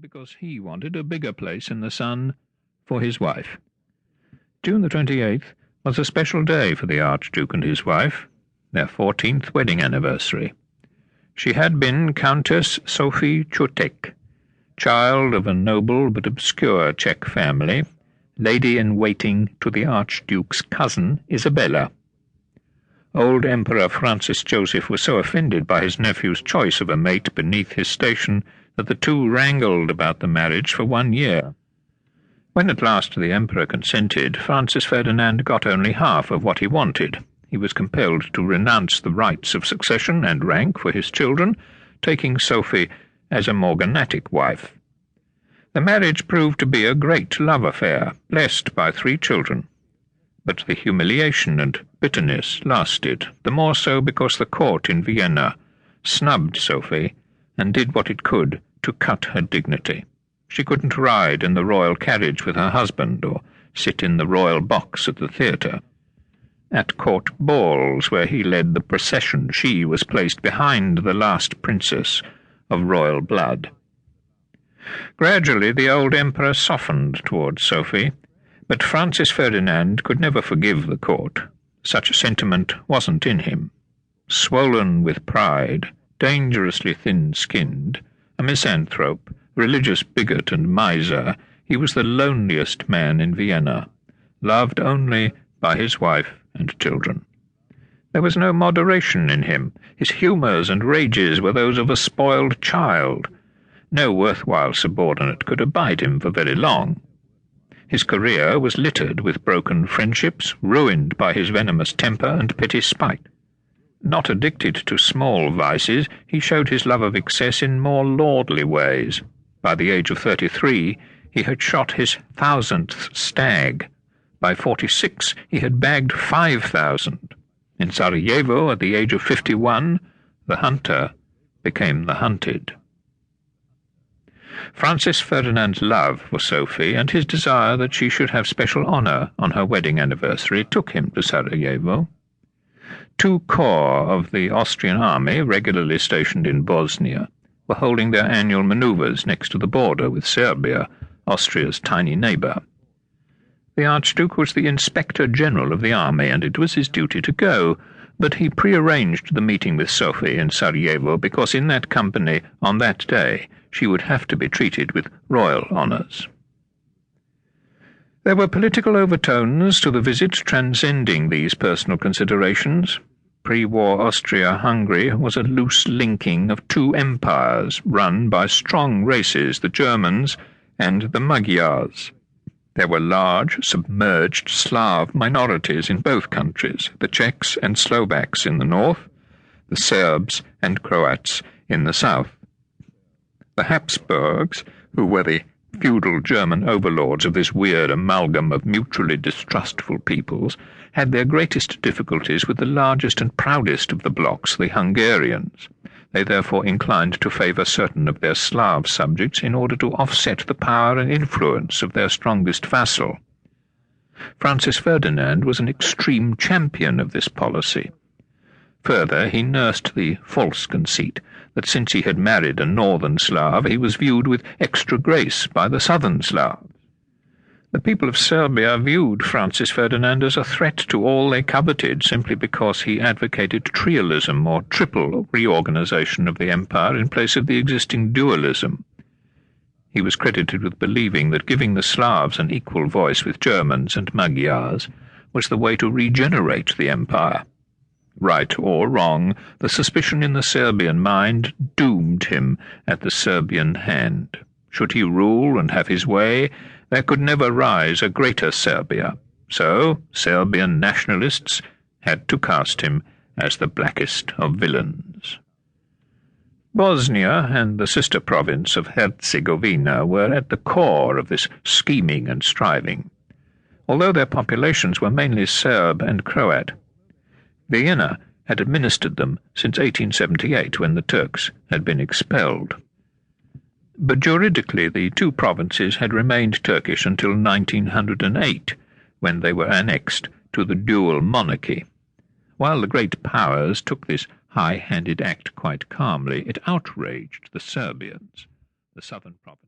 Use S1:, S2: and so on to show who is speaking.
S1: because he wanted a bigger place in the sun for his wife. June the 28th was a special day for the Archduke and his wife, their 14th wedding anniversary. She had been Countess Sophie Chotek, child of a noble but obscure Czech family, lady-in-waiting to the Archduke's cousin Isabella. Old Emperor Francis Joseph was so offended by his nephew's choice of a mate beneath his station that the two wrangled about the marriage for 1 year. When at last the Emperor consented, Francis Ferdinand got only half of what he wanted. He was compelled to renounce the rights of succession and rank for his children, taking Sophie as a morganatic wife. The marriage proved to be a great love affair, blessed by 3 children. But the humiliation and bitterness lasted, the more so because the court in Vienna snubbed Sophie and did what it could to cut her dignity. She couldn't ride in the royal carriage with her husband or sit in the royal box at the theatre. At court balls, where he led the procession, she was placed behind the last princess of royal blood. Gradually the old emperor softened towards Sophie, but Francis Ferdinand could never forgive the court. Such a sentiment wasn't in him. Swollen with pride, dangerously thin-skinned, a misanthrope, religious bigot and miser, he was the loneliest man in Vienna, loved only by his wife and children. There was no moderation in him. His humours and rages were those of a spoiled child. No worthwhile subordinate could abide him for very long. His career was littered with broken friendships, ruined by his venomous temper and petty spite. Not addicted to small vices, he showed his love of excess in more lordly ways. By the age of 33, he had shot his 1,000th stag. By 46, he had bagged 5,000. In Sarajevo, at the age of 51, the hunter became the hunted. Francis Ferdinand's love for Sophie and his desire that she should have special honour on her wedding anniversary took him to Sarajevo. 2 corps of the Austrian army, regularly stationed in Bosnia, were holding their annual manoeuvres next to the border with Serbia, Austria's tiny neighbour. The Archduke was the Inspector General of the army, and it was his duty to go, but he prearranged the meeting with Sophie in Sarajevo because in that company, on that day, she would have to be treated with royal honours. There were political overtones to the visit transcending these personal considerations. Pre-war Austria-Hungary was a loose linking of 2 empires run by strong races, the Germans and the Magyars. There were large, submerged Slav minorities in both countries, the Czechs and Slovaks in the north, the Serbs and Croats in the south. The Habsburgs, who were the feudal German overlords of this weird amalgam of mutually distrustful peoples, had their greatest difficulties with the largest and proudest of the blocs, the Hungarians. They therefore inclined to favour certain of their Slav subjects in order to offset the power and influence of their strongest vassal. Francis Ferdinand was an extreme champion of this policy. Further, he nursed the false conceit that since he had married a northern Slav, he was viewed with extra grace by the southern Slavs. The people of Serbia viewed Francis Ferdinand as a threat to all they coveted simply because he advocated trialism or triple reorganization of the empire in place of the existing dualism. He was credited with believing that giving the Slavs an equal voice with Germans and Magyars was the way to regenerate the empire. Right or wrong, the suspicion in the Serbian mind doomed him at the Serbian hand. Should he rule and have his way, there could never rise a greater Serbia. So Serbian nationalists had to cast him as the blackest of villains. Bosnia and the sister province of Herzegovina were at the core of this scheming and striving. Although their populations were mainly Serb and Croat, Vienna had administered them since 1878, when the Turks had been expelled. But juridically the 2 provinces had remained Turkish until 1908, when they were annexed to the dual monarchy. While the great powers took this high-handed act quite calmly, it outraged the Serbians. The southern province